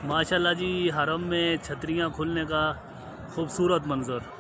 माशाल्लाह जी, हरम में छतरियाँ खुलने का खूबसूरत मंज़र।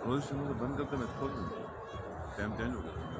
रोज शुरू को बंद करते मैं खोल दूँ टाइम चेंज हो गया।